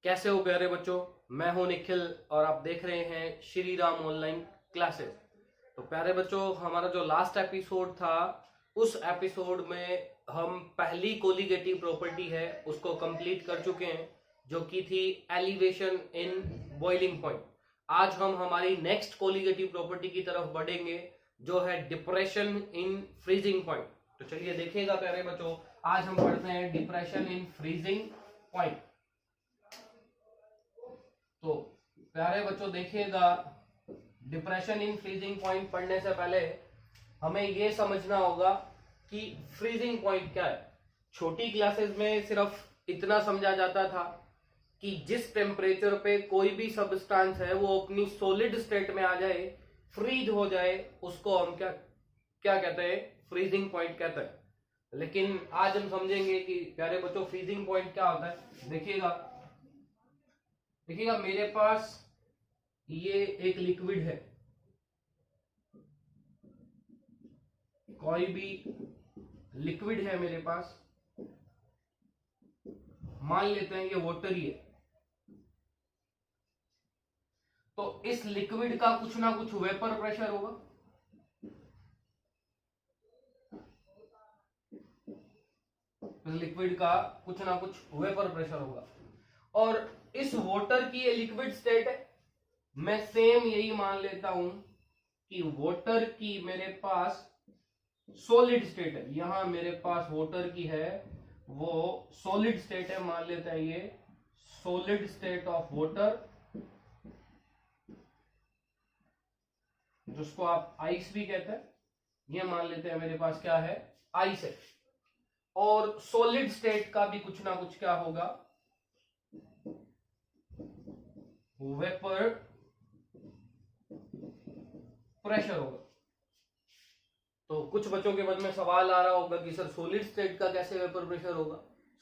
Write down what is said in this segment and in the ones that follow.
कैसे हो प्यारे बच्चों। मैं हूं निखिल और आप देख रहे हैं श्री राम ऑनलाइन क्लासेस। तो प्यारे बच्चों, हमारा जो लास्ट एपिसोड था उस एपिसोड में हम पहली कोलिगेटिव प्रॉपर्टी है उसको कंप्लीट कर चुके हैं, जो की थी एलिवेशन इन बॉइलिंग पॉइंट। आज हम हमारी नेक्स्ट कोलिगेटिव प्रॉपर्टी की तरफ बढ़ेंगे, जो है डिप्रेशन इन फ्रीजिंग पॉइंट। तो चलिए देखिएगा प्यारे बच्चों, आज हम पढ़ते हैं डिप्रेशन इन फ्रीजिंग पॉइंट। तो प्यारे बच्चों देखिएगा, डिप्रेशन इन फ्रीजिंग पॉइंट पढ़ने से पहले हमें यह समझना होगा कि फ्रीजिंग पॉइंट क्या है। छोटी क्लासेस में सिर्फ इतना समझा जाता था कि जिस टेम्परेचर पे कोई भी सब्सटेंस है वो अपनी सॉलिड स्टेट में आ जाए, फ्रीज हो जाए, उसको हम क्या क्या कहते हैं, फ्रीजिंग पॉइंट कहते हैं। लेकिन आज हम समझेंगे कि प्यारे बच्चों फ्रीजिंग पॉइंट क्या होता है। देखिएगा मेरे पास ये एक लिक्विड है, कोई भी लिक्विड है मेरे पास, मान लेते हैं ये वाटर ही है। तो इस लिक्विड का कुछ ना कुछ वेपर प्रेशर होगा। इस लिक्विड का कुछ ना कुछ वेपर प्रेशर होगा और इस वाटर की ये लिक्विड स्टेट है। मैं सेम यही मान लेता हूं कि वाटर की मेरे पास सॉलिड स्टेट है। यहां मेरे पास वाटर की है वो सॉलिड स्टेट है, मान लेते हैं ये सॉलिड स्टेट ऑफ वाटर, जिसको आप आइस भी कहते हैं। ये मान लेते हैं मेरे पास क्या है, आइस है। और सॉलिड स्टेट का भी कुछ ना कुछ क्या होगा, वेपर प्रेशर होगा। तो कुछ बच्चों के मन में सवाल आ रहा होगा कि सर सॉलिड स्टेट का कैसे वेपर प्रेशर होगा,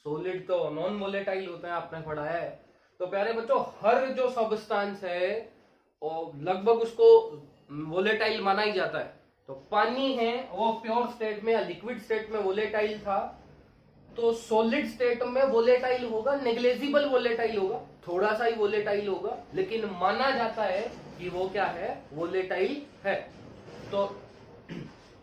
सॉलिड तो नॉन वोलेटाइल होता है, आपने पढ़ाया है। तो प्यारे बच्चों, हर जो सब्सटेंस है और लगभग उसको वोलेटाइल माना ही जाता है। तो पानी है वो प्योर स्टेट में या लिक्विड स्टेट में वोलेटाइल था, तो सॉलिड स्टेट में वोलेटाइल होगा, नेग्लेजिबल वोलेटाइल होगा, थोड़ा सा ही वोलेटाइल होगा, लेकिन माना जाता है कि वो क्या है, वोलेटाइल है। तो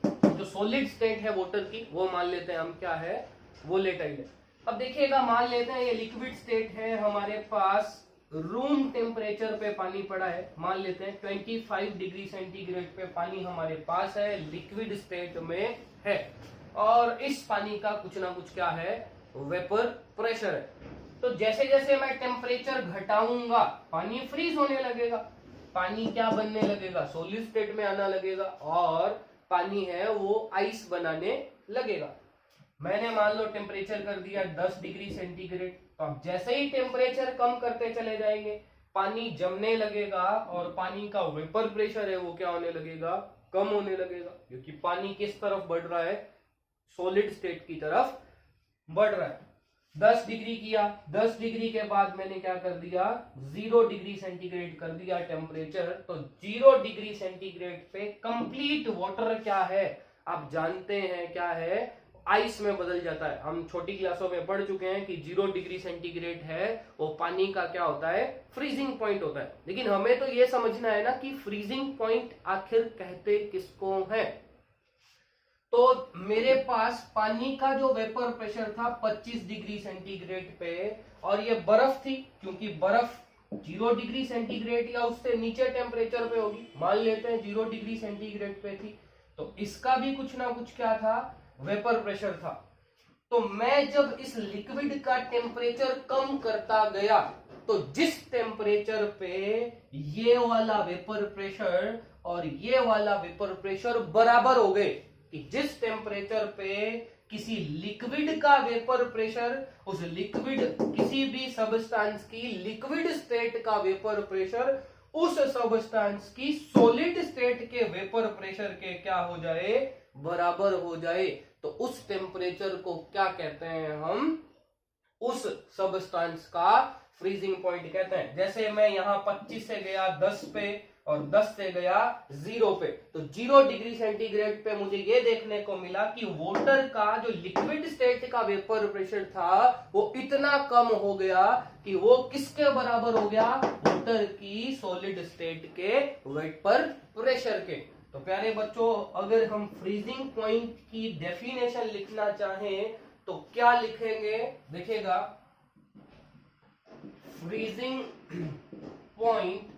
जो सॉलिड स्टेट है वाटर की वो मान लेते हैं हम क्या है, वोलेटाइल है। अब देखिएगा, मान लेते हैं ये लिक्विड स्टेट है, हमारे पास रूम टेम्परेचर पे पानी पड़ा है, मान लेते हैं 25 डिग्री सेंटीग्रेड पे पानी हमारे पास है, लिक्विड स्टेट में है। और इस पानी का कुछ ना कुछ क्या है, वेपर प्रेशर है। तो जैसे जैसे मैं टेम्परेचर घटाऊंगा पानी फ्रीज होने लगेगा, पानी क्या बनने लगेगा, सॉलिड स्टेट में आना लगेगा और पानी है वो आइस बनाने लगेगा। मैंने मान लो टेम्परेचर कर दिया 10 डिग्री सेंटीग्रेड, तो अब जैसे ही टेम्परेचर कम करते चले जाएंगे पानी जमने लगेगा और पानी का वेपर प्रेशर है वो क्या होने लगेगा, कम होने लगेगा, क्योंकि पानी किस तरफ बढ़ रहा है, सॉलिड स्टेट की तरफ बढ़ रहा है। 10 डिग्री किया, 10 डिग्री के बाद मैंने क्या कर दिया, 0 डिग्री सेंटीग्रेड कर दिया टेम्परेचर। तो 0 डिग्री सेंटीग्रेड पे कंप्लीट वाटर क्या है, आप जानते हैं क्या है, आइस में बदल जाता है। हम छोटी क्लासों में पढ़ चुके हैं कि 0 डिग्री सेंटीग्रेड है वो पानी का क्या होता है, फ्रीजिंग पॉइंट होता है। लेकिन हमें तो ये समझना है ना कि फ्रीजिंग पॉइंट आखिर कहते किसको है। तो मेरे पास पानी का जो वेपर प्रेशर था 25 डिग्री सेंटीग्रेड पे, और ये बर्फ थी, क्योंकि बर्फ 0 डिग्री सेंटीग्रेड या उससे नीचे टेम्परेचर पे होगी, मान लेते हैं 0 डिग्री सेंटीग्रेड पे थी, तो इसका भी कुछ ना कुछ क्या था, वेपर प्रेशर था। तो मैं जब इस लिक्विड का टेम्परेचर कम करता गया, तो जिस टेम्परेचर पे ये वाला वेपर प्रेशर और ये वाला वेपर प्रेशर बराबर हो गए, कि जिस टेम्परेचर पे किसी लिक्विड का वेपर प्रेशर, उस लिक्विड किसी भी सब्सटेंस की लिक्विड स्टेट का वेपर प्रेशर उस सब्सटेंस की सॉलिड स्टेट के वेपर प्रेशर के क्या हो जाए, बराबर हो जाए, तो उस टेम्परेचर को क्या कहते हैं हम, उस सब्सटेंस का फ्रीजिंग पॉइंट कहते हैं। जैसे मैं यहां 25 से गया 10 पे, और 10 से गया 0 पे। तो 0 डिग्री सेंटीग्रेड पे मुझे ये देखने को मिला कि वाटर का जो लिक्विड स्टेट का वेपर प्रेशर था वो इतना कम हो गया कि वो किसके बराबर हो गया, वाटर की सॉलिड स्टेट के वेपर प्रेशर के। तो प्यारे बच्चों, अगर हम फ्रीजिंग पॉइंट की डेफिनेशन लिखना चाहें तो क्या लिखेंगे, देखिएगा, freezing point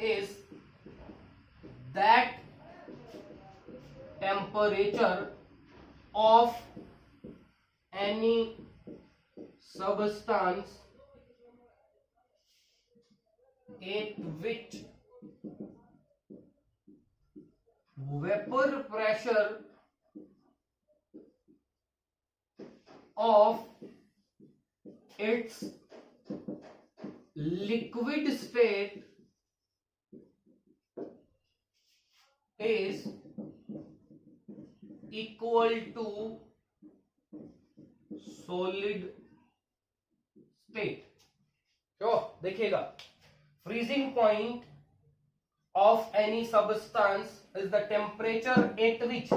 is that temperature of any substance at which vapor pressure of its liquid state is equal to solid state। तो देखिएगा, freezing point of any substance is the temperature at which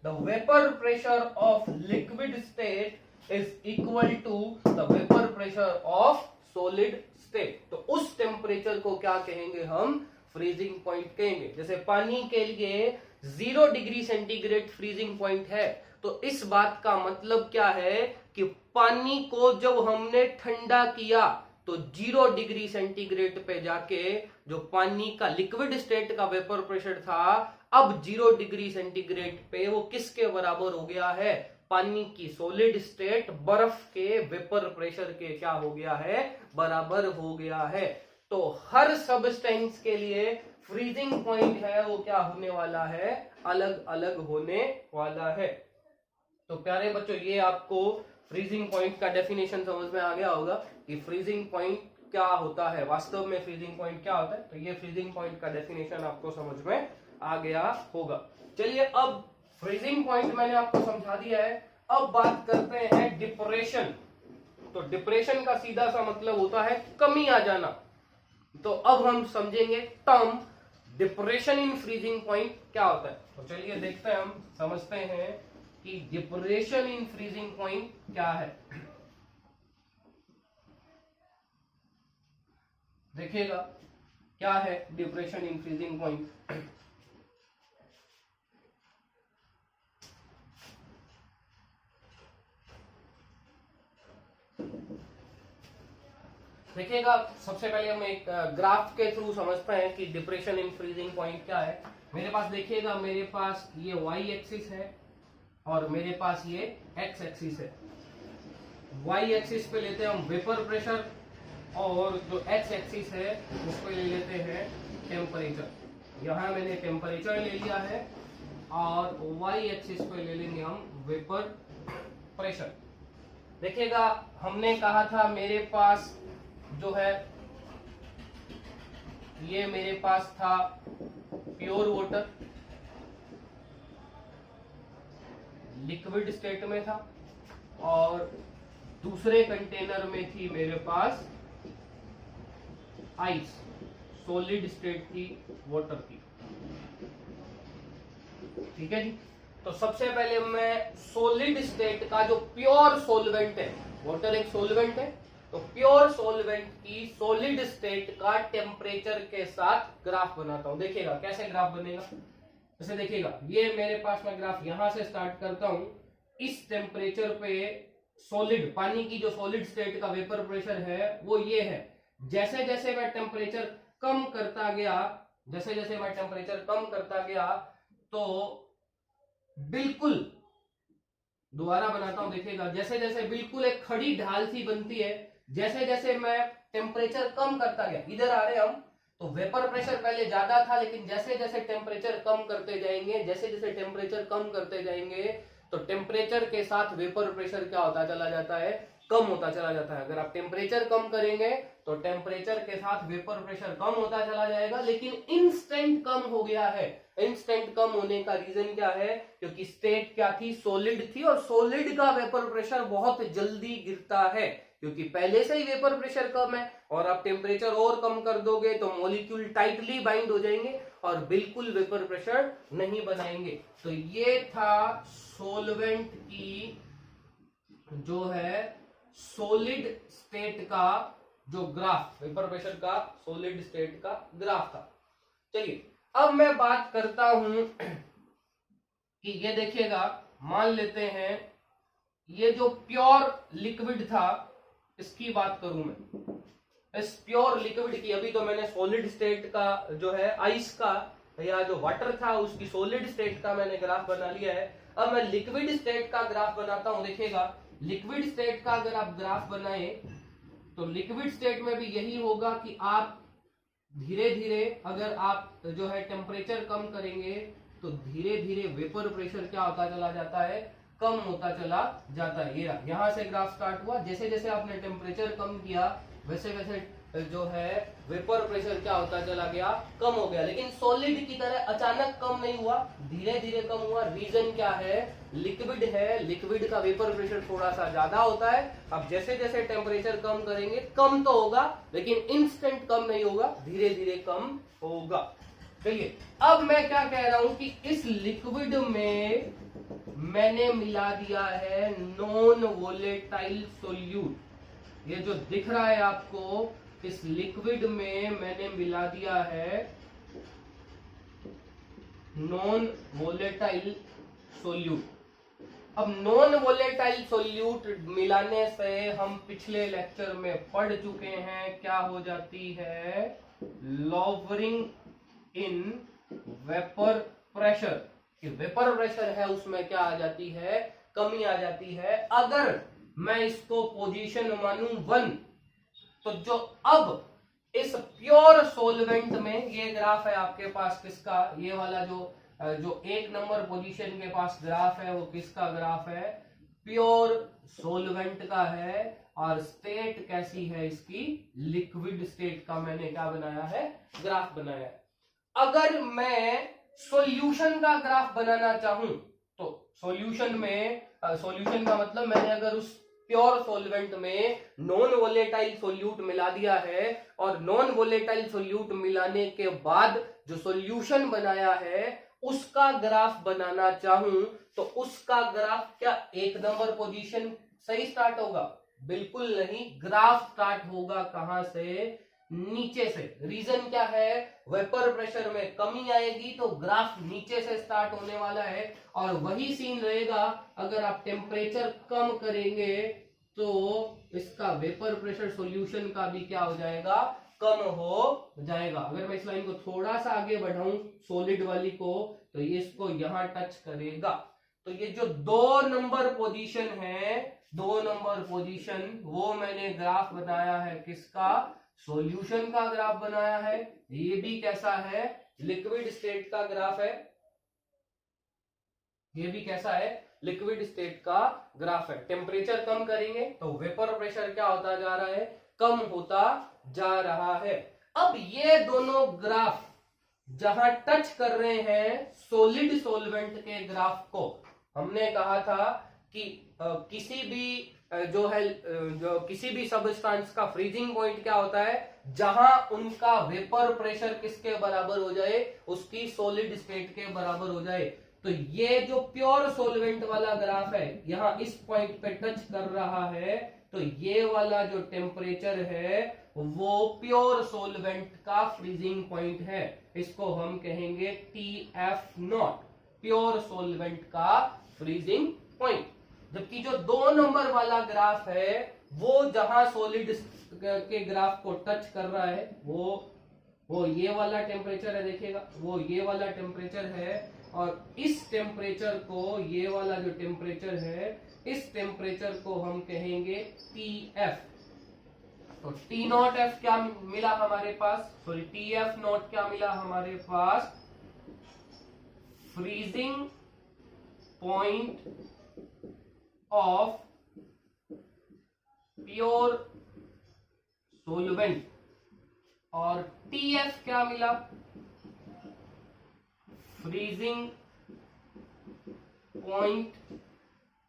the vapor pressure of liquid state is equal to the vapor pressure of solid state. तो उस temperature को क्या कहेंगे, हम freezing point कहेंगे। जैसे पानी के लिए 0 डिग्री सेंटीग्रेड फ्रीजिंग पॉइंट है, तो इस बात का मतलब क्या है कि पानी को जब हमने ठंडा किया तो 0 डिग्री सेंटीग्रेड पे जाके जो पानी का लिक्विड स्टेट का वेपर प्रेशर था, अब 0 डिग्री सेंटीग्रेड पे वो किसके बराबर हो गया है, पानी की सॉलिड स्टेट बर्फ के वेपर प्रेशर के क्या हो गया है, बराबर हो गया है। तो हर सबस्टेंस के लिए फ्रीजिंग पॉइंट है वो क्या होने वाला है, अलग अलग होने वाला है। तो प्यारे बच्चों, ये आपको फ्रीजिंग पॉइंट का डेफिनेशन समझ में आ गया होगा कि फ्रीजिंग पॉइंट क्या होता है, वास्तव में फ्रीजिंग पॉइंट क्या होता है। तो ये फ्रीजिंग पॉइंट का डेफिनेशन आपको समझ में आ गया होगा। चलिए, अब फ्रीजिंग पॉइंट मैंने आपको समझा दिया है। अब बात करते हैं डिप्रेशन। तो डिप्रेशन का सीधा सा मतलब होता है कमी आ जाना। तो अब हम समझेंगे term depression in freezing point क्या होता है। तो चलिए देखते हैं, हम समझते हैं कि डिप्रेशन इन फ्रीजिंग पॉइंट क्या है। देखिएगा क्या है डिप्रेशन इन फ्रीजिंग पॉइंट। देखिएगा, सबसे पहले हम एक ग्राफ के थ्रू समझते हैं कि डिप्रेशन इन फ्रीजिंग पॉइंट क्या है। मेरे पास देखिएगा, मेरे पास ये y एक्सिस है और मेरे पास ये x एक्सिस है। y एक्सिस पे लेते हैं हम वेपर प्रेशर और जो x एक्सिस है उस पे ले लेते हैं टेम्परेचर। यहाँ मैंने टेम्परेचर ले लिया है और y एक्सिस पे ले लेंगे हम वेपर प्रेशर। देखिएगा, हमने कहा था मेरे पास जो है ये मेरे पास था प्योर वाटर, लिक्विड स्टेट में था, और दूसरे कंटेनर में थी मेरे पास आइस, सॉलिड स्टेट की, वाटर की। ठीक है जी। तो सबसे पहले मैं सॉलिड स्टेट का जो प्योर सॉल्वेंट है, वाटर एक सॉल्वेंट है, तो प्योर सॉल्वेंट की सॉलिड स्टेट का टेम्परेचर के साथ ग्राफ बनाता हूं। देखिएगा कैसे ग्राफ बनेगा। जैसे देखिएगा, ये मेरे पास मैं ग्राफ यहां से स्टार्ट करता हूं। इस टेम्परेचर पे सॉलिड, पानी की जो सॉलिड स्टेट का वेपर प्रेशर है वो ये है। जैसे जैसे मैं टेम्परेचर कम करता गया, जैसे जैसे मैं टेम्परेचर कम करता गया, तो बिल्कुल दोबारा बनाता हूं। देखिएगा, जैसे जैसे बिल्कुल एक खड़ी ढाल सी बनती है, जैसे जैसे मैं टेम्परेचर कम करता गया, इधर आ रहे हम, तो वेपर प्रेशर पहले ज्यादा था, लेकिन जैसे जैसे टेम्परेचर कम करते जाएंगे, जैसे जैसे टेम्परेचर कम करते जाएंगे, तो टेम्परेचर के साथ वेपर प्रेशर क्या होता चला जाता है, कम होता चला जाता है। अगर आप टेम्परेचर कम करेंगे तो टेम्परेचर के साथ वेपर प्रेशर कम होता चला जाएगा, लेकिन इंस्टेंट कम हो गया है। इंस्टेंट कम होने का रीजन क्या है? क्योंकि स्टेट क्या थी? सॉलिड थी, और सॉलिड का वेपर प्रेशर बहुत जल्दी गिरता है क्योंकि पहले से ही वेपर प्रेशर कम है। और आप टेम्परेचर और कम कर दोगे तो मॉलिक्यूल टाइटली बाइंड हो जाएंगे और बिल्कुल वेपर प्रेशर नहीं बनाएंगे। तो ये था सॉल्वेंट की जो है सॉलिड स्टेट का जो ग्राफ, वेपर प्रेशर का सॉलिड स्टेट का ग्राफ था। चलिए अब मैं बात करता हूं कि ये देखिएगा, मान लेते हैं ये जो प्योर लिक्विड था इसकी बात करूं मैं। इस प्योर लिक्विड की, अभी तो मैंने सॉलिड स्टेट का जो है आइस का या जो वाटर था उसकी सॉलिड स्टेट का मैंने ग्राफ बना लिया है। अब मैं लिक्विड स्टेट का ग्राफ बनाता हूं। देखिएगा लिक्विड स्टेट का अगर आप ग्राफ बनाए तो लिक्विड स्टेट में भी यही होगा कि आप धीरे धीरे अगर आप जो है टेम्परेचर कम करेंगे तो धीरे धीरे वेपर प्रेशर क्या होता चला जाता है? कम होता चला जाता है। ये यहां से ग्राफ स्टार्ट हुआ, जैसे जैसे आपने टेम्परेचर कम किया वैसे वैसे जो है वेपर प्रेशर क्या होता चला गया? कम हो गया। लेकिन सॉलिड की तरह अचानक कम नहीं हुआ, धीरे धीरे कम हुआ। रीजन क्या है? लिक्विड है, लिक्विड का वेपर प्रेशर थोड़ा सा ज्यादा होता है। अब जैसे जैसे टेम्परेचर कम करेंगे कम तो होगा, लेकिन इंस्टेंट कम नहीं होगा, धीरे धीरे कम होगा। चलिए अब मैं क्या कह रहा हूं कि इस लिक्विड में मैंने मिला दिया है नॉन वोलेटाइल सोल्यूट। ये जो दिख रहा है आपको, इस लिक्विड में मैंने मिला दिया है नॉन वोलेटाइल सोल्यूट। अब नॉन वोलेटाइल सोल्यूट मिलाने से हम पिछले लेक्चर में पढ़ चुके हैं, क्या हो जाती है? Lowering in vapour pressure. कि वेपर प्रेशर है उसमें क्या आ जाती है? कमी आ जाती है। अगर मैं इसको पोजीशन मानूं 1, तो जो अब इस प्योर सोलवेंट में, ये ग्राफ है आपके पास किसका? ये वाला जो 1 नंबर पोजीशन के पास ग्राफ है वो किसका ग्राफ है? प्योर सोलवेंट का है। और स्टेट कैसी है इसकी? लिक्विड स्टेट का मैंने क्या बनाया है? ग्राफ बनाया है। अगर मैं सॉल्यूशन का ग्राफ बनाना चाहूं तो सॉल्यूशन में, सॉल्यूशन का मतलब मैंने अगर उस प्योर सॉल्वेंट में नॉन वोलेटाइल सोल्यूट मिला दिया है और नॉन वोलेटाइल सोल्यूट मिलाने के बाद जो सॉल्यूशन बनाया है उसका ग्राफ बनाना चाहूं तो उसका ग्राफ क्या 1 नंबर पोजीशन सही स्टार्ट होगा? बिल्कुल नहीं। ग्राफ स्टार्ट होगा कहां से? नीचे से। रीजन क्या है? वेपर प्रेशर में कमी आएगी तो ग्राफ नीचे से स्टार्ट होने वाला है। और वही सीन रहेगा अगर आप टेम्परेचर कम करेंगे तो इसका वेपर प्रेशर सॉल्यूशन का भी क्या हो जाएगा? कम हो जाएगा। अगर मैं इस लाइन को थोड़ा सा आगे बढ़ाऊं सॉलिड वाली को, तो ये इसको यहां टच करेगा। तो ये जो 2 नंबर पोजीशन है, 2 नंबर पोजीशन, वो मैंने ग्राफ बनाया है किसका? सॉल्यूशन का ग्राफ बनाया है। ये भी कैसा है? लिक्विड स्टेट का ग्राफ है। ये भी कैसा है? लिक्विड स्टेट का ग्राफ है। टेम्परेचर कम करेंगे तो वेपर प्रेशर क्या होता जा रहा है? कम होता जा रहा है। अब ये दोनों ग्राफ जहां टच कर रहे हैं सॉलिड सॉल्वेंट के ग्राफ को, हमने कहा था कि किसी भी किसी भी सबस्टेंस का फ्रीजिंग पॉइंट क्या होता है? जहां उनका वेपर प्रेशर किसके बराबर हो जाए? उसकी सॉलिड स्टेट के बराबर हो जाए। तो ये जो प्योर सॉल्वेंट वाला ग्राफ है यहां इस पॉइंट पे टच कर रहा है, तो ये वाला जो टेम्परेचर है वो प्योर सॉल्वेंट का फ्रीजिंग पॉइंट है। इसको हम कहेंगे TF0, प्योर सॉल्वेंट का फ्रीजिंग पॉइंट। जबकि जो 2 नंबर वाला ग्राफ है वो जहां सॉलिड के ग्राफ को टच कर रहा है वो ये वाला टेम्परेचर है। देखिएगा वो ये वाला टेम्परेचर है, और इस टेम्परेचर को, ये वाला जो टेम्परेचर है, इस टेम्परेचर को हम कहेंगे TF। तो T0F क्या मिला हमारे पास? सॉरी, TF0 क्या मिला हमारे पास? Freezing point of pure solvent, और TF क्या मिला, फ्रीजिंग पॉइंट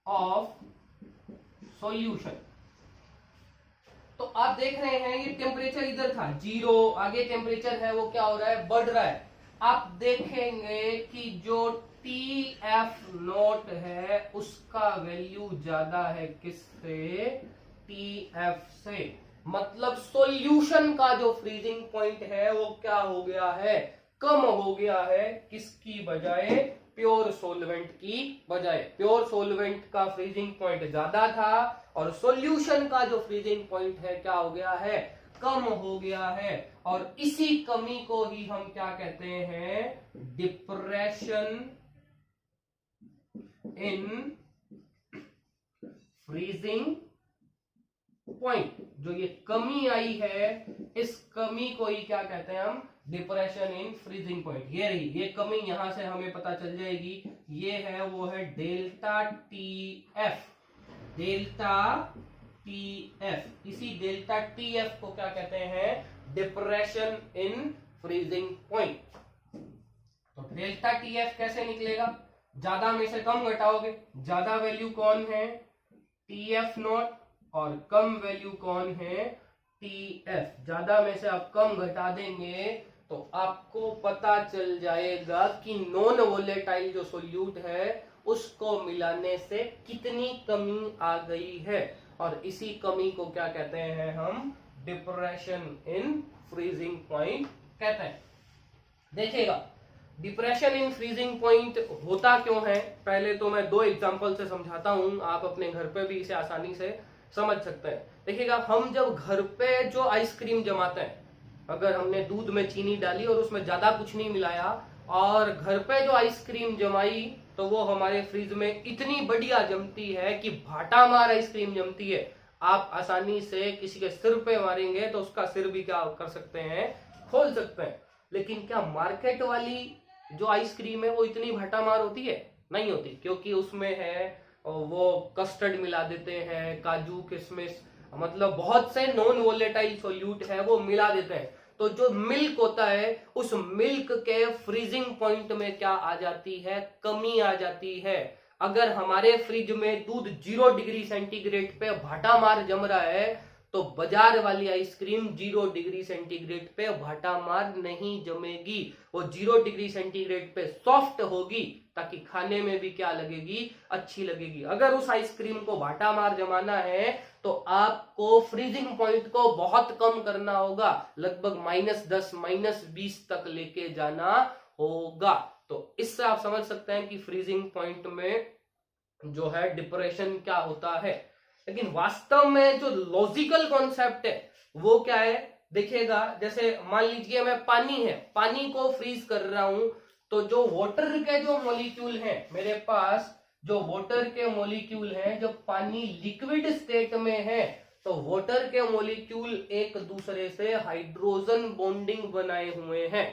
ऑफ सॉल्यूशन। तो आप देख रहे हैं ये टेम्परेचर इधर था 0, आगे टेम्परेचर है वो क्या हो रहा है, बढ़ रहा है। आप देखेंगे कि जो TF नोट है उसका वैल्यू ज्यादा है किससे, TF से। मतलब सॉल्यूशन का जो फ्रीजिंग पॉइंट है वो क्या हो गया है, कम हो गया है, किसकी बजाय, प्योर सोलवेंट की बजाय। प्योर सोलवेंट का फ्रीजिंग पॉइंट ज्यादा था और सॉल्यूशन का जो फ्रीजिंग पॉइंट है क्या हो गया है, कम हो गया है। और इसी कमी को ही हम क्या कहते हैं, डिप्रेशन इन फ्रीजिंग पॉइंट। जो ये कमी आई है इस कमी को ही क्या कहते हैं हम, डिप्रेशन इन फ्रीजिंग पॉइंट। ये रही ये कमी, यहां से हमें पता चल जाएगी, ये है वो है डेल्टा TF, डेल्टा TF। इसी डेल्टा TF को क्या कहते हैं, डिप्रेशन इन फ्रीजिंग पॉइंट। तो डेल्टा TF कैसे निकलेगा, ज्यादा में से कम घटाओगे, ज्यादा वैल्यू कौन है, TF नॉट, और कम वैल्यू कौन है, TF। ज्यादा में से आप कम घटा देंगे तो आपको पता चल जाएगा कि नॉन वोलेटाइल जो सोल्यूट है उसको मिलाने से कितनी कमी आ गई है। और इसी कमी को क्या कहते हैं हम, डिप्रेशन इन फ्रीजिंग पॉइंट कहते हैं। देखिएगा डिप्रेशन इन फ्रीजिंग पॉइंट होता क्यों है, पहले तो मैं 2 एग्जांपल से समझाता हूं, आप अपने घर पे भी इसे आसानी से समझ सकते हैं। देखिएगा हम जब घर पे जो आइसक्रीम जमाते हैं, अगर हमने दूध में चीनी डाली और उसमें ज्यादा कुछ नहीं मिलाया और घर पे जो आइसक्रीम जमाई तो वो हमारे फ्रिज में इतनी बढ़िया जमती है कि भाटा मार आइसक्रीम जमती है। आप आसानी से किसी के सिर पे मारेंगे तो उसका सिर भी क्या कर सकते हैं, खोल सकते हैं। लेकिन क्या मार्केट वाली जो आइसक्रीम है वो इतनी भाटा मार होती है, नहीं होती, क्योंकि उसमें है वो कस्टर्ड मिला देते हैं, काजू किशमिश, मतलब बहुत से नॉन वोलेटाइल सोल्यूट है वो मिला देते हैं। तो जो मिल्क होता है उस मिल्क के फ्रीजिंग पॉइंट में क्या आ जाती है, कमी आ जाती है। अगर हमारे फ्रिज में दूध 0 डिग्री सेंटीग्रेड पे भाटा मार जम रहा है तो बाजार वाली आइसक्रीम 0 डिग्री सेंटीग्रेड पे भाटा मार नहीं जमेगी, वो 0 डिग्री सेंटीग्रेड पे सॉफ्ट होगी ताकि खाने में भी क्या लगेगी, अच्छी लगेगी। अगर उस आइसक्रीम को भाटा मार जमाना है तो आपको फ्रीजिंग पॉइंट को बहुत कम करना होगा, लगभग -10 -20 तक लेके जाना होगा। तो इससे आप समझ सकते हैं कि फ्रीजिंग पॉइंट में जो है डिप्रेशन क्या होता है। लेकिन वास्तव में जो लॉजिकल कॉन्सेप्ट है वो क्या है, देखिएगा जैसे मान लीजिए मैं पानी को फ्रीज कर रहा हूं, तो जो वाटर के जो मॉलिक्यूल हैं मेरे पास, जो वाटर के मॉलिक्यूल हैं, जो पानी लिक्विड स्टेट में है तो वाटर के मॉलिक्यूल एक दूसरे से हाइड्रोजन बॉन्डिंग बनाए हुए हैं,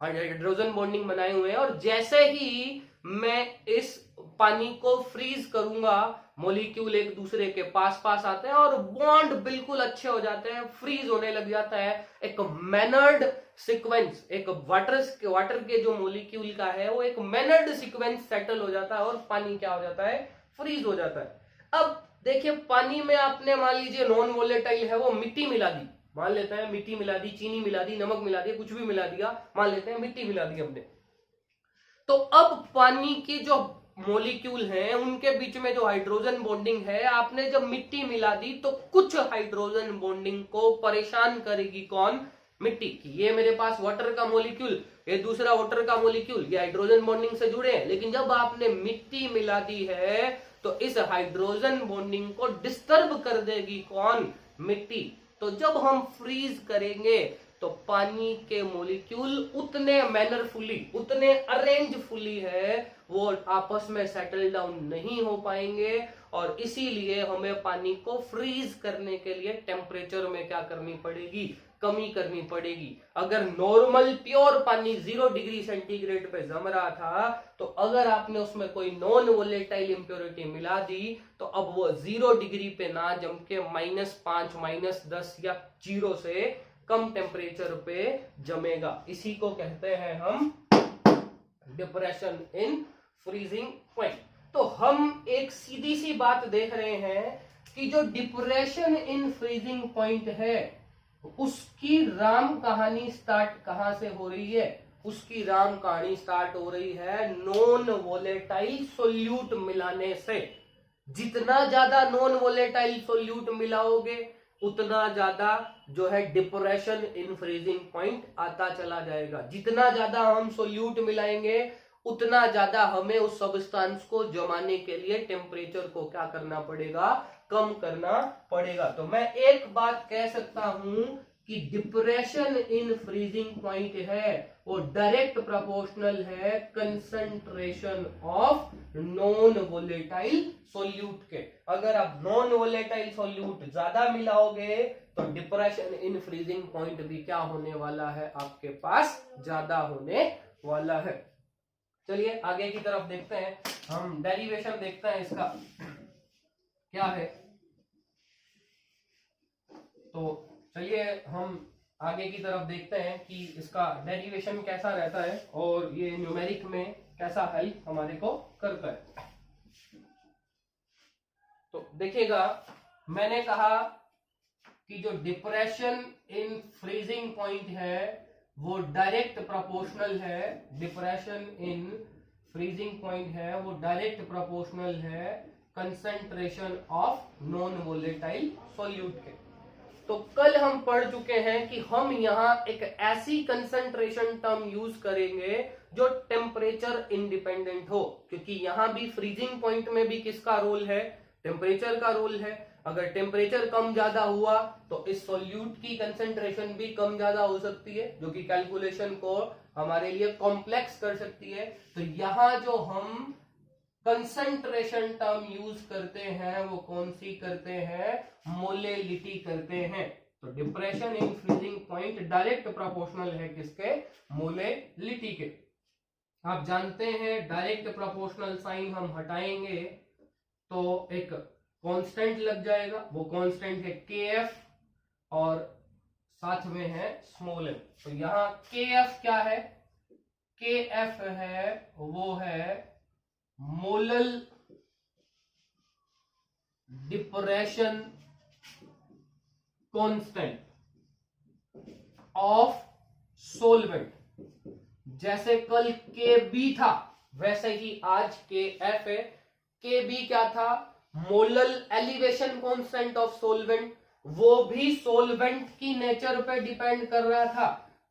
हाइड्रोजन बॉन्डिंग बनाए हुए हैं। और जैसे ही मैं इस पानी को फ्रीज करूंगा मॉलिक्यूल एक दूसरे के पास आते हैं और बॉन्ड बिल्कुल अच्छे हो जाते हैं, फ्रीज होने लग जाता है। एक मैनर्ड सीक्वेंस, एक वाटर के जो मॉलिक्यूल का है वो एक मैनर्ड सीक्वेंस सेटल हो जाता है और पानी क्या हो जाता है, फ्रीज हो जाता है। अब देखिए पानी में आपने मान लीजिए नॉन वोलेटाइल है वो मिट्टी मिला दी, मान लेते हैं मिट्टी मिला दी, चीनी मिला दी, नमक मिला दिया, कुछ भी मिला दिया, मान लेते हैं मिट्टी मिला दी हमने। तो अब पानी की जो मॉलिक्यूल हैं उनके बीच में जो हाइड्रोजन बॉन्डिंग है, आपने जब मिट्टी मिला दी तो कुछ हाइड्रोजन बॉन्डिंग को परेशान करेगी कौन, मिट्टी की। ये मेरे पास वाटर का मॉलिक्यूल, ये दूसरा वाटर का मॉलिक्यूल, ये हाइड्रोजन बॉन्डिंग से जुड़े हैं। लेकिन जब आपने मिट्टी मिला दी है तो इस हाइड्रोजन बॉन्डिंग को डिस्टर्ब कर देगी कौन, मिट्टी। तो जब हम फ्रीज करेंगे तो पानी के मॉलिक्यूल उतने मैनरफुली, उतने अरेंजफुली है, वो आपस में सेटल डाउन नहीं हो पाएंगे। और इसीलिए हमें पानी को फ्रीज करने के लिए टेम्परेचर में क्या करनी पड़ेगी, कमी करनी पड़ेगी। अगर नॉर्मल प्योर पानी 0 डिग्री सेंटीग्रेड पे जम रहा था, तो अगर आपने उसमें कोई नॉन वोलेटाइल इंप्योरिटी मिला दी, तो अब वो 0 डिग्री पे ना जम के -5, -10 या 0 से कम टेम्परेचर पे जमेगा। इसी को कहते हैं हम डिप्रेशन इन फ्रीजिंग पॉइंट। तो हम एक सीधी सी बात देख रहे हैं कि जो डिप्रेशन इन फ्रीजिंग पॉइंट है, उसकी राम कहानी स्टार्ट कहां से हो रही है? उसकी राम कहानी स्टार्ट हो रही है नॉन वोलेटाइल सोल्यूट मिलाने से। जितना ज्यादा नॉन वोलेटाइल सोल्यूट मिलाओगे, उतना ज्यादा जो है डिप्रेशन इन फ्रीजिंग पॉइंट आता चला जाएगा। जितना ज्यादा हम सोल्यूट मिलाएंगे, उतना ज्यादा हमें उस सब्सटेंस को जमाने के लिए टेम्परेचर को क्या करना पड़ेगा? कम करना पड़ेगा। तो मैं एक बात कह सकता हूं कि डिप्रेशन इन फ्रीजिंग पॉइंट है वो डायरेक्ट प्रोपोर्शनल है concentration of non volatile solute के। अगर आप नॉन वोलेटाइल सोल्यूट ज्यादा मिलाओगे, तो डिप्रेशन इन फ्रीजिंग पॉइंट भी क्या होने वाला है? आपके पास ज्यादा होने वाला है। चलिए आगे की तरफ देखते हैं, हम डेरिवेशन देखते हैं इसका क्या है। तो चलिए हम आगे की तरफ देखते हैं कि इसका डेरिवेशन कैसा रहता है और ये न्यूमेरिक में कैसा हेल्प हमारे को करता है। तो देखिएगा, मैंने कहा कि जो डिप्रेशन इन फ्रीजिंग पॉइंट है वो डायरेक्ट प्रोपोर्शनल है, डिप्रेशन इन फ्रीजिंग पॉइंट है वो डायरेक्ट प्रोपोर्शनल है concentration of non volatile solute के। तो कल हम पढ़ चुके हैं कि हम यहाँ एक ऐसी कंसंट्रेशन टर्म यूज करेंगे जो टेम्परेचर इंडिपेंडेंट हो, क्योंकि यहाँ भी फ्रीजिंग पॉइंट में भी किसका रोल है? टेम्परेचर का रोल है। अगर टेम्परेचर कम ज्यादा हुआ तो इस सॉल्यूट की कंसंट्रेशन भी कम ज्यादा हो सकती है, जो कि कैलकुलेशन को हमारे लिए कॉम्प्लेक्स कर सकती है। तो यहाँ जो हम कंसंट्रेशन टर्म यूज करते हैं वो कौन सी करते हैं? मोलेलिटी करते हैं। तो depression in freezing point direct proportional है किसके? मोलेलिटी के। आप जानते हैं डायरेक्ट प्रोपोर्शनल साइन हम हटाएंगे तो एक कांस्टेंट लग जाएगा, वो कांस्टेंट है KF और साथ में है स्मॉल m। तो यहाँ KF क्या है? KF है वो है molal depression constant of solvent. जैसे कल KB था वैसे ही आज KF है। KB क्या था? Molal elevation constant of solvent. वो भी सोलवेंट की नेचर पे डिपेंड कर रहा था,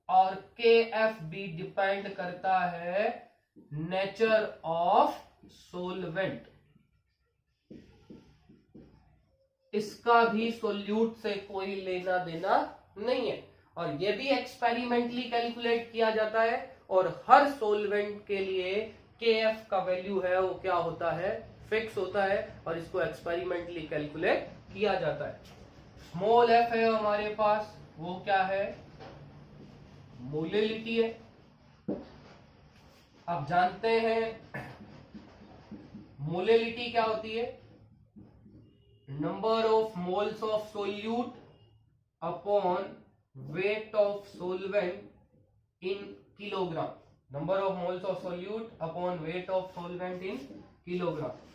और KF भी डिपेंड करता है नेचर ऑफ सोलवेंट। इसका भी सोल्यूट से कोई लेना देना नहीं है, और यह भी एक्सपेरिमेंटली कैलकुलेट किया जाता है। और हर सोलवेंट के लिए KF का वैल्यू है वो क्या होता है? फिक्स होता है, और इसको एक्सपेरिमेंटली कैलकुलेट किया जाता है। स्मॉल f है हमारे पास, वो क्या है? मोलेलिटी है। आप जानते हैं मोलेलिटी क्या होती है? Number of moles of solute upon weight of solvent in kilogram. Number of moles of solute upon weight of solvent in kilogram.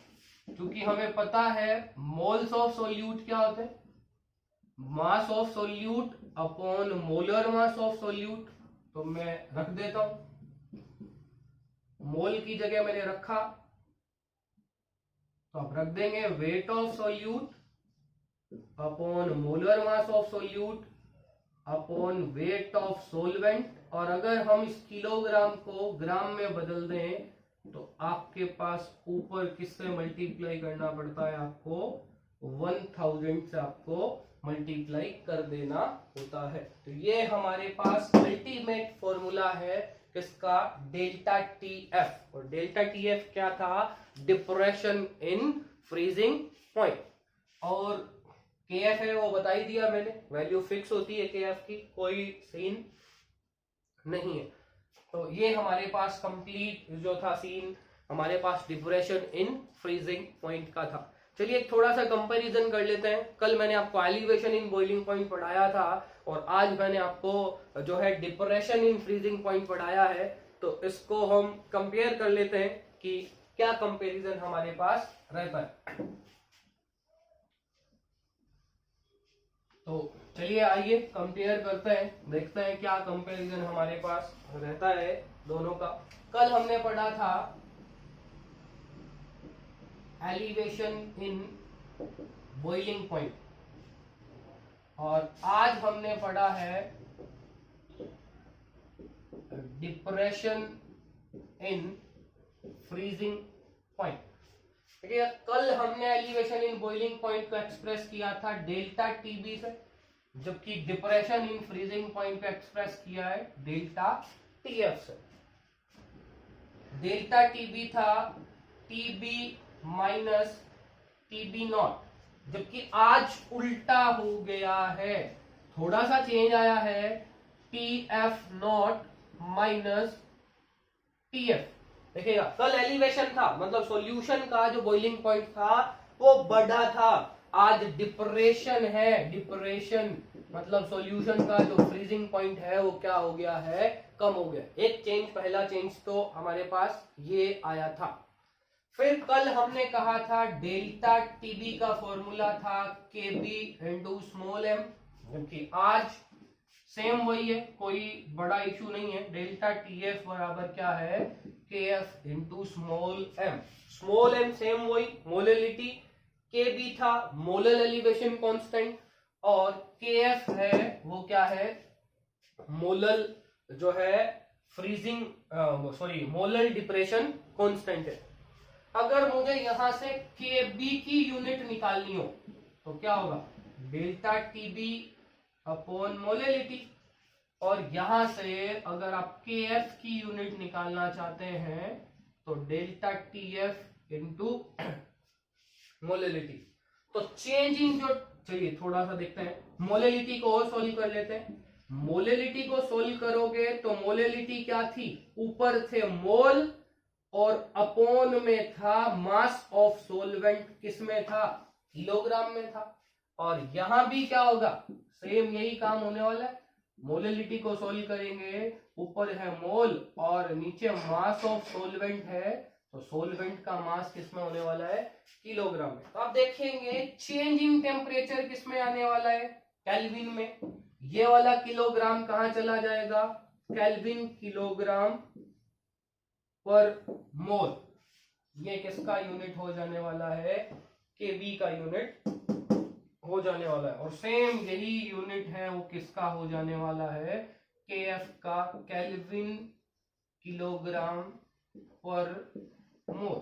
क्योंकि हमें पता है मोल्स ऑफ सोल्यूट क्या होते हैं? Mass of solute upon molar mass of solute. तो मैं रख देता हूं, मोल की जगह मैंने रखा, तो आप रख देंगे weight of solute upon molar mass of solute upon weight of solvent. और अगर हम इस किलोग्राम को ग्राम में बदल दें तो आपके पास ऊपर किससे मल्टीप्लाई करना पड़ता है? आपको 1000 से आपको मल्टीप्लाई कर देना होता है। तो ये हमारे पास अल्टीमेट फॉर्मूला है किसका? Delta TF। और डेल्टा TF क्या था? Depression in freezing point. और के एफ है वो बता ही दिया मैंने, वैल्यू फिक्स होती है के एफ की, कोई सीन नहीं है। तो ये हमारे पास कंप्लीट जो था सीन, हमारे पास डिप्रेशन इन फ्रीजिंग पॉइंट का था। चलिए एक थोड़ा सा कंपैरिजन कर लेते हैं। कल मैंने आपको एलिवेशन इन बॉइलिंग पॉइंट पढ़ाया था और आज मैंने आपको जो है डिप्रेशन इन फ्रीजिंग पॉइंट पढ़ाया है। तो इसको हम कंपेयर कर लेते हैं कि क्या कंपैरिजन हमारे पास रहता है। तो चलिए आइए कंपेयर करते हैं, देखते हैं क्या कंपैरिजन हमारे पास रहता है दोनों का। कल हमने पढ़ा था एलिवेशन इन बॉइलिंग पॉइंट और आज हमने पढ़ा है डिप्रेशन इन फ्रीजिंग पॉइंट। देखिए कल हमने एलिवेशन इन बॉइलिंग पॉइंट को एक्सप्रेस किया था डेल्टा टीबी से, जबकि डिप्रेशन इन फ्रीजिंग पॉइंट को एक्सप्रेस किया है डेल्टा टीएफ से। डेल्टा टीबी था टीबी माइनस टीबी नॉट, जबकि आज उल्टा हो गया है, थोड़ा सा चेंज आया है, टीएफ नॉट माइनस टीएफ। देखिएगा कल एलिवेशन था मतलब सॉल्यूशन का जो बॉइलिंग पॉइंट था वो बढ़ा था, आज डिप्रेशन है, डिप्रेशन मतलब सॉल्यूशन का जो फ्रीजिंग पॉइंट है वो क्या हो गया है, कम हो गया। एक चेंज, पहला चेंज तो हमारे पास ये आया था। फिर कल हमने कहा था डेल्टा टीबी का फॉर्मूला था के बी इंटू स्मॉल एम, जबकि आज सेम वही है, कोई बड़ा इशू नहीं है। डेल्टा टीएफ बराबर क्या है, K F into small m. Small m same वही, मोलरिटी, के बी था मोलर एलिवेशन कांस्टेंट और के एफ है वो क्या है, मोलर जो है फ्रीजिंग मोलर डिप्रेशन कांस्टेंट है। अगर मुझे यहां से के बी की यूनिट निकालनी हो तो क्या होगा, डेल्टा टीबी अपॉन मोलरिटी, और यहां से अगर आप के एफ की यूनिट निकालना चाहते हैं तो डेल्टा टीएफ इंटू मोलरिटी। तो चेंज इन जो, चलिए थोड़ा सा देखते हैं, मोलरिटी को और सोल्व कर लेते हैं। मोलरिटी को सोल्व करोगे तो मोलरिटी क्या थी, ऊपर थे मोल और अपोन में था मास ऑफ सोलवेंट, किसमें था, किलोग्राम में था। और यहां भी क्या होगा, सेम यही काम होने वाला है। मोलरिटी को सोल्व करेंगे, ऊपर है मोल और नीचे मास ऑफ सोलवेंट है, तो सोलवेंट का मास किसमें होने वाला है, किलोग्राम में। तो आप देखेंगे चेंज इन टेम्परेचर किसमें आने वाला है, केल्विन में। ये वाला किलोग्राम कहां चला जाएगा, केल्विन किलोग्राम पर मोल। ये किसका यूनिट हो जाने वाला है, केबी का यूनिट हो जाने वाला है। और सेम यही यूनिट है वो किसका हो जाने वाला है, केएफ का, केल्विन किलोग्राम पर मोल।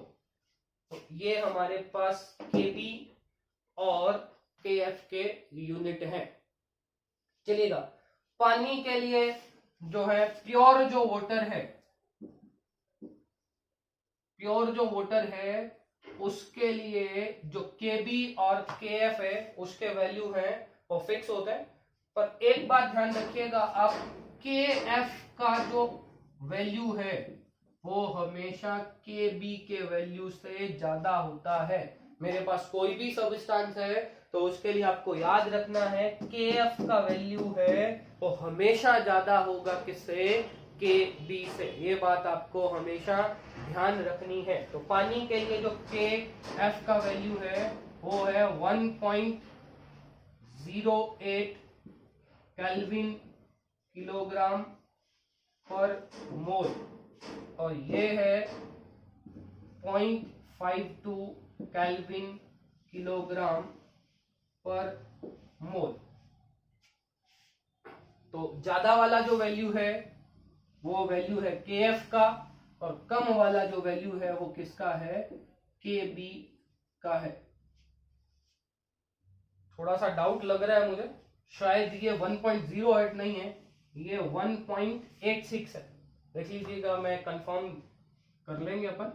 तो ये हमारे पास केबी और केएफ के यूनिट हैं। चलिएगा पानी के लिए जो है प्योर जो वाटर है, प्योर जो वाटर है उसके लिए जो केबी और केएफ है उसके वैल्यू है वो फिक्स होते हैं। पर एक बात ध्यान रखिएगा आप, केएफ का जो वैल्यू है वो हमेशा केबी के वैल्यू से ज्यादा होता है। मेरे पास कोई भी सब्सटेंस है तो उसके लिए आपको याद रखना है केएफ का वैल्यू है वो हमेशा ज्यादा होगा किससे, के बी से। ये बात आपको हमेशा ध्यान रखनी है। तो पानी के लिए जो के एफ का वैल्यू है वो है 1.08 केल्विन किलोग्राम पर मोल और ये है 0.52 केल्विन किलोग्राम पर मोल। तो ज्यादा वाला जो वैल्यू है वो वैल्यू है केएफ का और कम वाला जो वैल्यू है वो किसका है, केबी का है। थोड़ा सा डाउट लग रहा है मुझे, शायद ये 1.08 नहीं है, ये 1.86 है। देख लीजिएगा, मैं कंफर्म कर लेंगे अपन।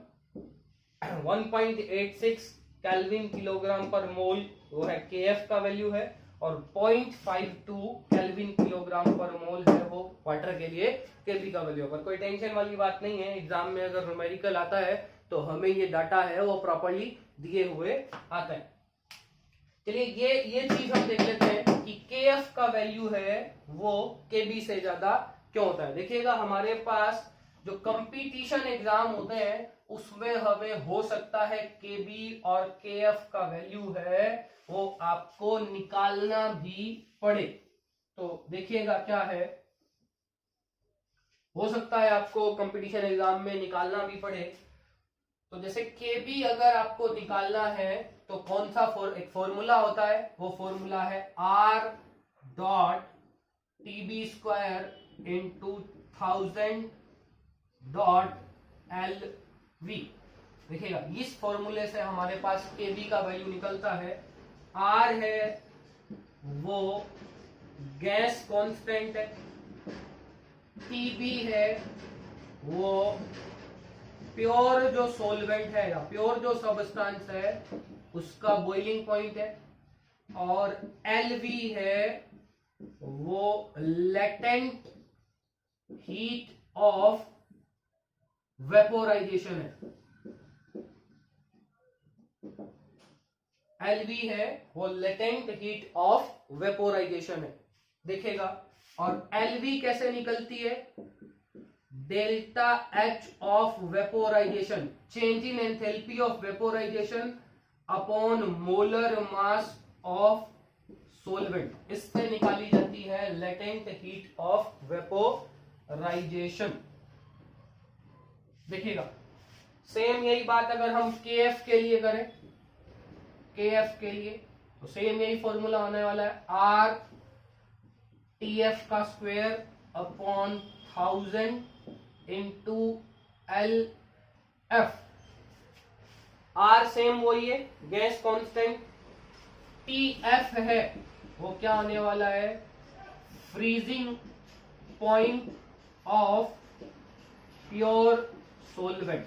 1.86 केल्विन किलोग्राम पर मोल वो है KF का वैल्यू है, और 0.52 केल्विन किलोग्राम पर मोल है वो वाटर के लिए Kb का वैल्यू। पर कोई टेंशन वाली बात नहीं है, एग्जाम में अगर न्यूमेरिकल आता है तो हमें ये डाटा है वो प्रॉपर्ली दिए हुए आता है। चलिए ये चीज हम देख लेते हैं कि KF का वैल्यू है वो Kb से ज्यादा क्यों होता है। देखिएगा हमारे पास जो कंपटीशन एग्जाम होते हैं उसमें हमें हो सकता है Kb और KF का वैल्यू है वो आपको निकालना भी पड़े। तो देखिएगा क्या है, हो सकता है आपको कंपटीशन एग्जाम में निकालना भी पड़े। तो जैसे Kb अगर आपको निकालना है तो कौन सा एक फॉर्मूला होता है, वो फॉर्मूला है R dot TB square into 1000 dot LV। देखिएगा इस फॉर्मूले से हमारे पास Kb का वैल्यू निकलता है। R है वो गैस कांस्टेंट है, TB है वो प्योर जो सोलवेंट है या प्योर जो सबस्टांस है उसका बॉइलिंग पॉइंट है, और LV है वो लेटेंट हीट ऑफ वेपोराइजेशन है। LV है वो लेटेंट हीट ऑफ वेपोराइजेशन है। देखेगा, और LV कैसे निकलती है, delta H of vaporisation, change in enthalpy of vaporisation upon molar mass of solvent, इससे निकाली जाती है लेटेंट हीट ऑफ वेपोराइजेशन। देखिएगा सेम यही बात अगर हम KF के लिए करें, KF के लिए तो सेम यही फॉर्मूला होने वाला है, R TF का square upon 1000 into LF। R same वही है गैस कांस्टेंट, TF है वो क्या होने वाला है, freezing point of pure solvent,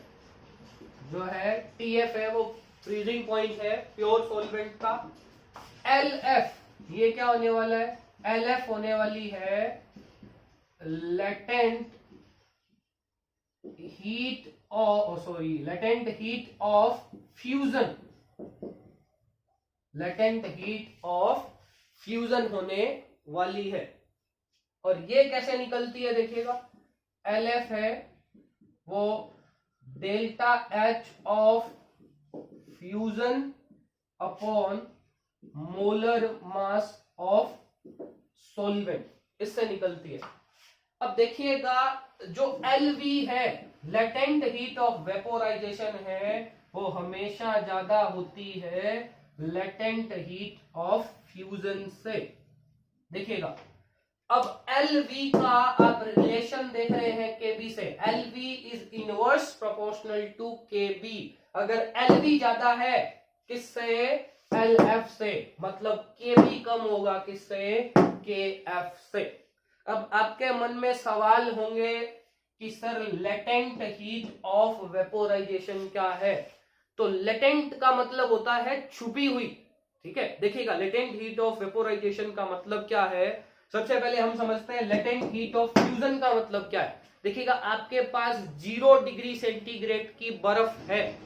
जो है TF है वो फ्रीजिंग पॉइंट है प्योर सोलवेंट का। LF ये क्या होने वाला है, LF होने वाली है latent heat latent heat of fusion, latent heat of fusion होने वाली है। और ये कैसे निकलती है, देखिएगा LF है वो delta H of fusion upon molar mass of solvent, इससे निकलती है। अब देखिएगा जो LV है लेटेंट हीट ऑफ वेपोराइजेशन है वो हमेशा ज्यादा होती है लेटेंट हीट ऑफ फ्यूजन से। देखिएगा अब LV का आप रिलेशन देख रहे हैं KB से, LV is inverse proportional to KB। अगर LV ज्यादा है किससे, LF से, मतलब KB कम होगा किससे, KF से। अब आपके मन में सवाल होंगे कि sir latent heat of vaporisation क्या है, तो लेटेंट का मतलब होता है छुपी हुई, ठीक है। देखिएगा लेटेंट हीट ऑफ वेपोराइजेशन का मतलब क्या है, सबसे पहले हम समझते हैं लेटेंट हीट ऑफ फ्यूजन का मतलब क्या है। देखिएगा आपके पास 0 डिग्री सेंटीग्रेड की बर्फ है,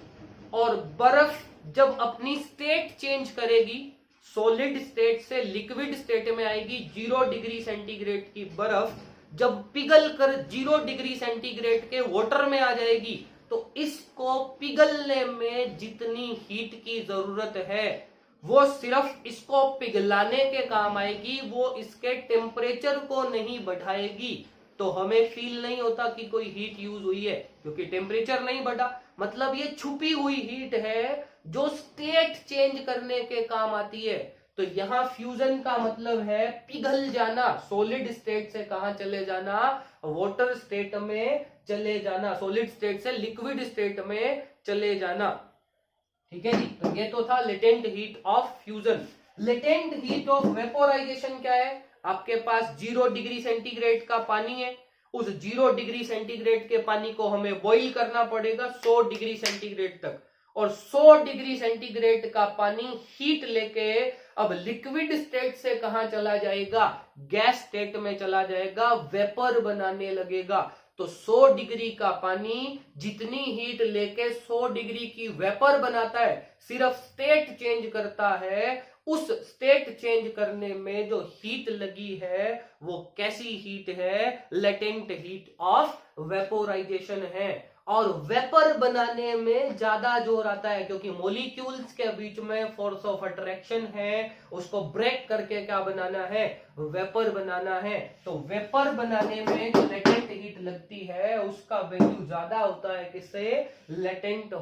और बर्फ जब अपनी स्टेट चेंज करेगी सॉलिड स्टेट से लिक्विड स्टेट में आएगी, 0 डिग्री सेंटीग्रेड की बर्फ जब पिघल कर 0 डिग्री सेंटीग्रेड के वाटर में आ जाएगी तो इसको पिघलने में जितनी हीट की जरूरत है वो सिर्फ इसको पिघलाने के काम आएगी, वो इसके टेम्परेचर को नहीं बढ़ाएगी। तो हमें फील नहीं होता कि कोई हीट यूज हुई है क्योंकि टेम्परेचर नहीं बढ़ा, मतलब ये छुपी हुई हीट है जो स्टेट चेंज करने के काम आती है। तो यहाँ फ्यूजन का मतलब है पिघल जाना, सॉलिड स्टेट से कहां चले जाना, वाटर स्टेट में चले जाना, सॉलिड स्टेट से लिक्विड स्टेट में चले जाना, ठीक है जी। तो ये तो था latent heat of fusion. Latent heat of vaporisation क्या है, आपके पास 0 डिग्री सेंटीग्रेड का पानी है, उस 0 डिग्री सेंटीग्रेड के पानी को हमें बॉईल करना पड़ेगा 100 डिग्री सेंटीग्रेड तक, और 100 डिग्री सेंटीग्रेड का पानी हीट लेके अब लिक्विड स्टेट से कहां चला जाएगा, गैस स्टेट में चला जाएगा, वेपर बनाने लगेगा। तो 100 डिग्री का पानी जितनी हीट लेके 100 डिग्री की वेपर बनाता है, सिर्फ स्टेट चेंज करता है। उस स्टेट चेंज करने में जो हीट लगी है वो कैसी हीट है, लेटेंट हीट ऑफ वेपोराइजेशन है। और वेपर बनाने में ज्यादा जोर आता है क्योंकि मॉलिक्यूल्स के बीच में फोर्स ऑफ अट्रैक्शन है, उसको ब्रेक करके क्या बनाना है, वेपर बनाना है। तो वेपर बनाने में जो लेटेंट हीट लगती है उसका वैल्यू ज्यादा होता है किससे, लेटेंट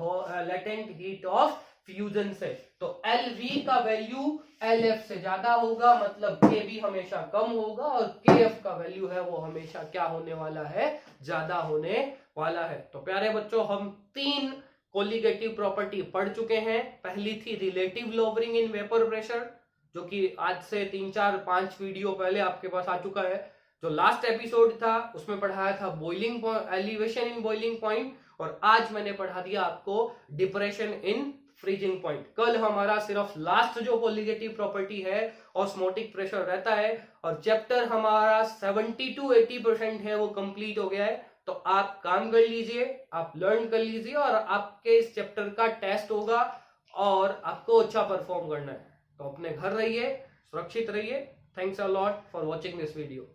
हीट ऑफ फ्यूजन से। तो LV का वैल्यू LF से ज्यादा होगा, मतलब KB हमेशा कम होगा, और KF का वैल्यू है वो हमेशा क्या होने वाला है, ज्यादा होने वाला है। तो प्यारे बच्चों, हम 3 कोलिगेटिव प्रॉपर्टी पढ़ चुके हैं। पहली थी relative lowering in vapour pressure, जो कि आज से 3, 4, 5 वीडियो पहले आपके पास आ चुका है। जो लास्ट एपिसोड था उसमें पढ़ाया था boiling elevation in boiling point, और आज मैंने पढ़ा दिया आपको डिप्रेशन इन फ्रीजिंग पॉइंट। कल हमारा सिर्फ लास्ट जो कोलिगेटिव प्रॉपर्टी है ऑस्मोटिक प्रेशर रहता है, और चैप्टर हमारा 70 to 80% है वो कंप्लीट हो गया है। तो आप काम कर लीजिए, आप लर्न कर लीजिए, और आपके इस चैप्टर का टेस्ट होगा और आपको अच्छा परफॉर्म करना है। तो अपने घर रहिए, सुरक्षित रहिए। Thanks a lot for watching this video.